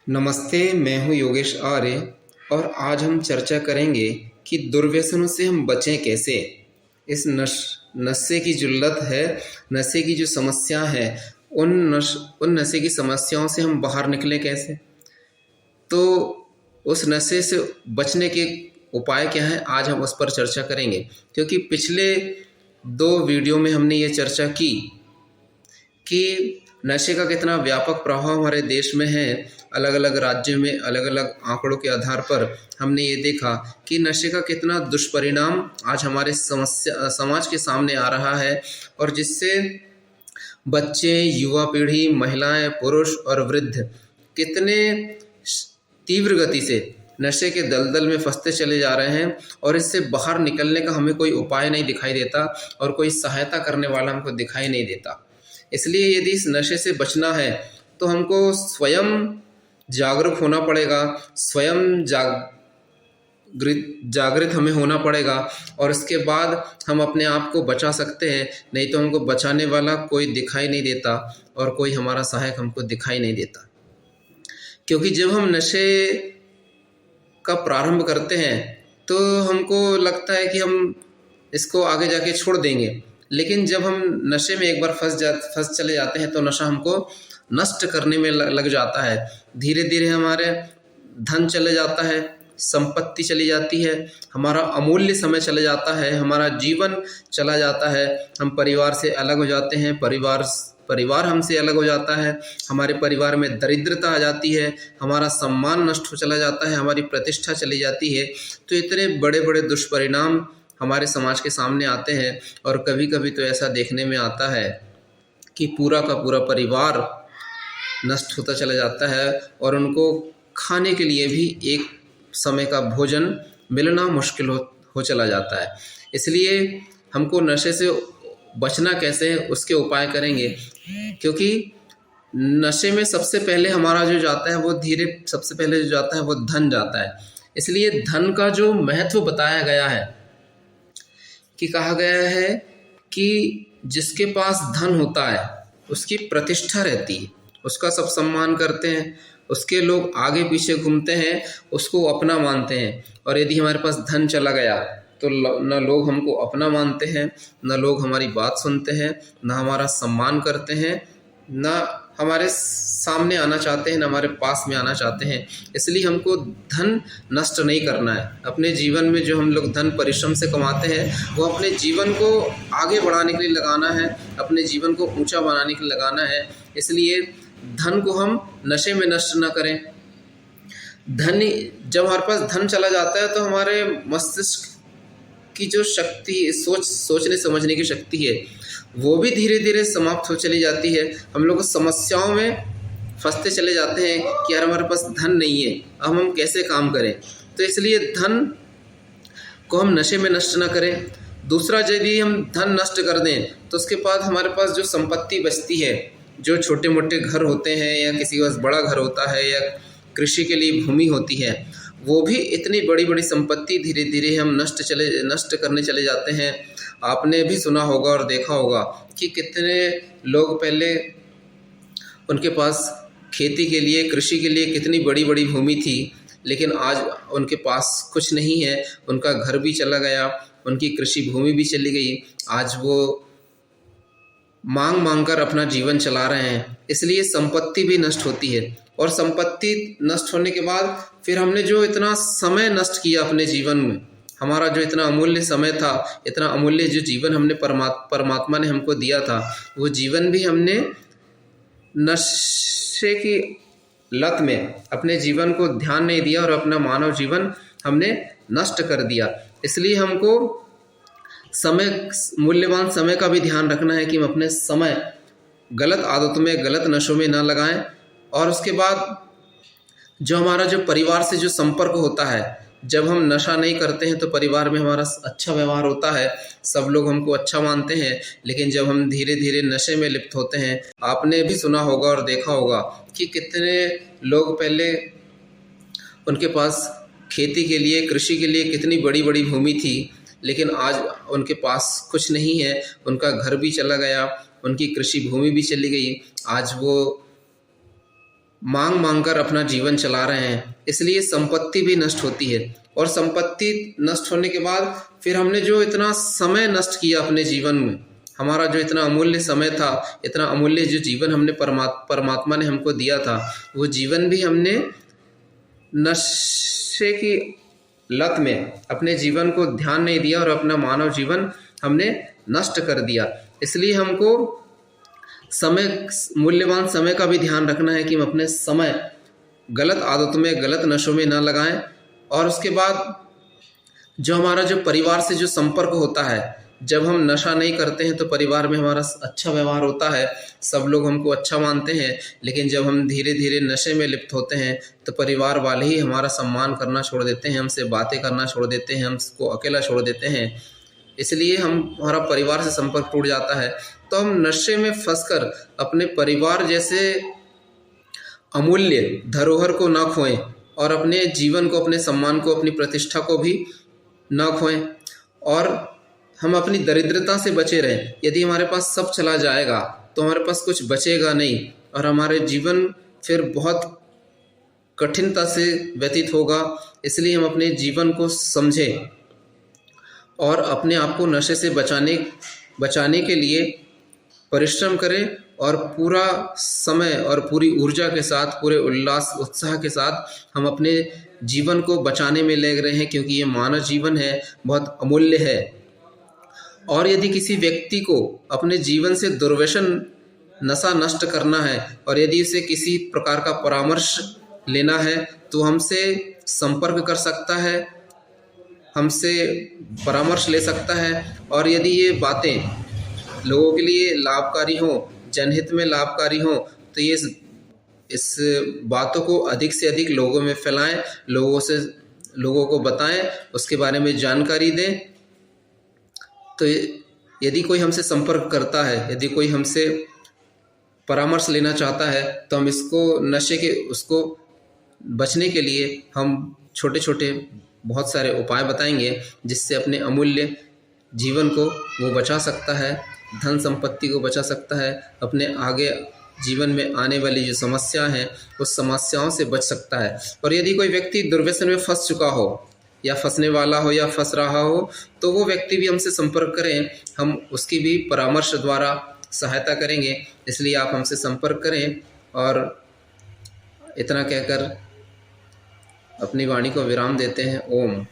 नमस्ते, मैं हूँ योगेश आर्य और आज हम चर्चा करेंगे कि दुर्व्यसनों से हम बचें कैसे। इस नशे की जो लत है, नशे की जो समस्या है, उन नशे की समस्याओं से हम बाहर निकलें कैसे। तो उस नशे से बचने के उपाय क्या हैं, आज हम उस पर चर्चा करेंगे। क्योंकि पिछले 2 वीडियो में हमने ये चर्चा की कि नशे का कितना व्यापक प्रभाव हमारे देश में है। अलग अलग राज्यों में अलग अलग आंकड़ों के आधार पर हमने ये देखा कि नशे का कितना दुष्परिणाम आज हमारे समाज के सामने आ रहा है, और जिससे बच्चे, युवा पीढ़ी, महिलाएं, पुरुष और वृद्ध कितने तीव्र गति से नशे के दलदल में फंसते चले जा रहे हैं, और इससे बाहर निकलने का हमें कोई उपाय नहीं दिखाई देता और कोई सहायता करने वाला हमको दिखाई नहीं देता। इसलिए यदि इस नशे से बचना है तो हमको स्वयं जागरूक होना पड़ेगा, स्वयं जागृत हमें होना पड़ेगा, और इसके बाद हम अपने आप को बचा सकते हैं। नहीं तो हमको बचाने वाला कोई दिखाई नहीं देता और कोई हमारा सहायक हमको दिखाई नहीं देता। क्योंकि जब हम नशे का प्रारंभ करते हैं तो हमको लगता है कि हम इसको आगे जाके छोड़ देंगे, लेकिन जब हम नशे में एक बार फंस चले जाते हैं तो नशा हमको नष्ट करने में लग जाता है। धीरे धीरे हमारे धन चले जाता है, संपत्ति चली जाती है, हमारा अमूल्य समय चले जाता है, हमारा जीवन चला जाता है, हम परिवार से अलग हो जाते हैं, परिवार हमसे अलग हो जाता है, हमारे परिवार में दरिद्रता आ जाती है, हमारा सम्मान नष्ट हो चला जाता है, हमारी प्रतिष्ठा चली जाती है। तो इतने बड़े बड़े दुष्परिणाम हमारे समाज के सामने आते हैं, और कभी कभी तो ऐसा देखने में आता है कि पूरा का पूरा परिवार नष्ट होता चला जाता है और उनको खाने के लिए भी एक समय का भोजन मिलना मुश्किल हो चला जाता है। इसलिए हमको नशे से बचना कैसे है उसके उपाय करेंगे। क्योंकि नशे में सबसे पहले हमारा जो जाता है वो सबसे पहले जो जाता है वो धन जाता है। इसलिए धन का जो महत्व बताया गया है कि कहा गया है कि जिसके पास धन होता है उसकी प्रतिष्ठा रहती है, उसका सब सम्मान करते हैं, उसके लोग आगे पीछे घूमते हैं, उसको अपना मानते हैं। और यदि हमारे पास धन चला गया तो न लोग हमको अपना मानते हैं, न लोग हमारी बात सुनते हैं, न हमारा सम्मान करते हैं, न हमारे सामने आना चाहते हैं, न हमारे पास में आना चाहते हैं। इसलिए हमको धन नष्ट नहीं करना है। अपने जीवन में जो हम लोग धन परिश्रम से कमाते हैं वो अपने जीवन को आगे बढ़ाने के लिए लगाना है, अपने जीवन को ऊंचा बनाने के लिए लगाना है। इसलिए धन को हम नशे में नष्ट ना करें। जब हमारे पास धन चला जाता है तो हमारे मस्तिष्क की जो शक्ति, सोचने समझने की शक्ति है, वो भी धीरे धीरे समाप्त हो चली जाती है। हम लोग समस्याओं में फंसते चले जाते हैं कि यार हमारे पास धन नहीं है, अब हम कैसे काम करें। तो इसलिए धन को हम नशे में नष्ट ना करें। दूसरा, यदि हम धन नष्ट कर दें तो उसके बाद हमारे पास जो संपत्ति बचती है, जो छोटे मोटे घर होते हैं या किसी के पास बड़ा घर होता है या कृषि के लिए भूमि होती है, वो भी इतनी बड़ी बड़ी संपत्ति धीरे धीरे हम नष्ट करने चले जाते हैं। आपने भी सुना होगा और देखा होगा कि कितने लोग पहले उनके पास खेती के लिए, कृषि के लिए कितनी बड़ी बड़ी भूमि थी, लेकिन आज उनके पास कुछ नहीं है, उनका घर भी चला गया, उनकी कृषि भूमि भी चली गई। आज वो मांग कर अपना जीवन चला रहे हैं। इसलिए संपत्ति भी नष्ट होती है, और संपत्ति नष्ट होने के बाद फिर हमने जो इतना समय नष्ट किया अपने जीवन में, हमारा जो इतना अमूल्य समय था, इतना अमूल्य जो जीवन हमने परमात्मा ने हमको दिया था, वो जीवन भी हमने नशे की लत में अपने जीवन को ध्यान नहीं दिया और अपना मानव जीवन हमने नष्ट कर दिया। इसलिए हमको मूल्यवान समय का भी ध्यान रखना है कि हम अपने समय गलत आदतों में, गलत नशों में ना लगाएं। और उसके बाद जो हमारा जो परिवार से जो संपर्क होता है, जब हम नशा नहीं करते हैं तो परिवार में हमारा अच्छा व्यवहार होता है, सब लोग हमको अच्छा मानते हैं। लेकिन जब हम धीरे धीरे नशे में लिप्त होते हैं, आपने भी सुना होगा और देखा होगा कि कितने लोग पहले उनके पास खेती के लिए, कृषि के लिए कितनी बड़ी बड़ी भूमि थी, लेकिन आज उनके पास कुछ नहीं है, उनका घर भी चला गया, उनकी कृषि भूमि भी चली गई। आज वो मांग मांग कर अपना जीवन चला रहे हैं, इसलिए संपत्ति भी नष्ट होती है। और संपत्ति नष्ट होने के बाद फिर हमने जो इतना समय नष्ट किया अपने जीवन में, हमारा जो इतना अमूल्य समय था, इतना अमूल्य जो जीवन हमने परमात्मा ने हमको दिया था, वो जीवन भी हमने नशे की लत में अपने जीवन को ध्यान नहीं दिया और अपना मानव जीवन हमने नष्ट कर दिया। इसलिए हमको समय, मूल्यवान समय का भी ध्यान रखना है कि हम अपने समय गलत आदतों में, गलत नशों में ना लगाएं। और उसके बाद जो हमारा जो परिवार से जो संपर्क होता है, जब हम नशा नहीं करते हैं तो परिवार में हमारा अच्छा व्यवहार होता है, सब लोग हमको अच्छा मानते हैं। लेकिन जब हम धीरे धीरे नशे में लिप्त होते हैं तो परिवार वाले ही हमारा सम्मान करना छोड़ देते हैं, हमसे बातें करना छोड़ देते हैं, हमको अकेला छोड़ देते हैं। इसलिए हमारा परिवार से संपर्क टूट जाता है। तो हम नशे में फंसकर अपने परिवार जैसे अमूल्य धरोहर को ना खोएं और अपने जीवन को, अपने सम्मान को, अपनी प्रतिष्ठा को भी ना खोएं। और हम अपनी दरिद्रता से बचे रहें। यदि हमारे पास सब चला जाएगा तो हमारे पास कुछ बचेगा नहीं और हमारे जीवन फिर बहुत कठिनता से व्यतीत होगा। इसलिए हम अपने जीवन को समझें और अपने आप को नशे से बचाने के लिए परिश्रम करें और पूरा समय और पूरी ऊर्जा के साथ, पूरे उल्लास उत्साह के साथ हम अपने जीवन को बचाने में लग रहे हैं, क्योंकि ये मानव जीवन है, बहुत अमूल्य है। और यदि किसी व्यक्ति को अपने जीवन से दुर्व्यसन, नशा नष्ट करना है और यदि उसे किसी प्रकार का परामर्श लेना है तो हमसे संपर्क कर सकता है, हमसे परामर्श ले सकता है। और यदि ये बातें लोगों के लिए लाभकारी हों, जनहित में लाभकारी हों, तो ये इस बातों को अधिक से अधिक लोगों में फैलाएं, लोगों को बताएं, उसके बारे में जानकारी दें। तो यदि कोई हमसे संपर्क करता है, यदि कोई हमसे परामर्श लेना चाहता है, तो हम उसको बचने के लिए हम छोटे छोटे बहुत सारे उपाय बताएंगे, जिससे अपने अमूल्य जीवन को वो बचा सकता है, धन संपत्ति को बचा सकता है, अपने आगे जीवन में आने वाली जो समस्या हैं उस समस्याओं से बच सकता है। और यदि कोई व्यक्ति दुर्व्यसन में फंस चुका हो या फंसने वाला हो या फंस रहा हो, तो वो व्यक्ति भी हमसे संपर्क करें, हम उसकी भी परामर्श द्वारा सहायता करेंगे। इसलिए आप हमसे संपर्क करें। और इतना कहकर अपनी वाणी को विराम देते हैं। ओम।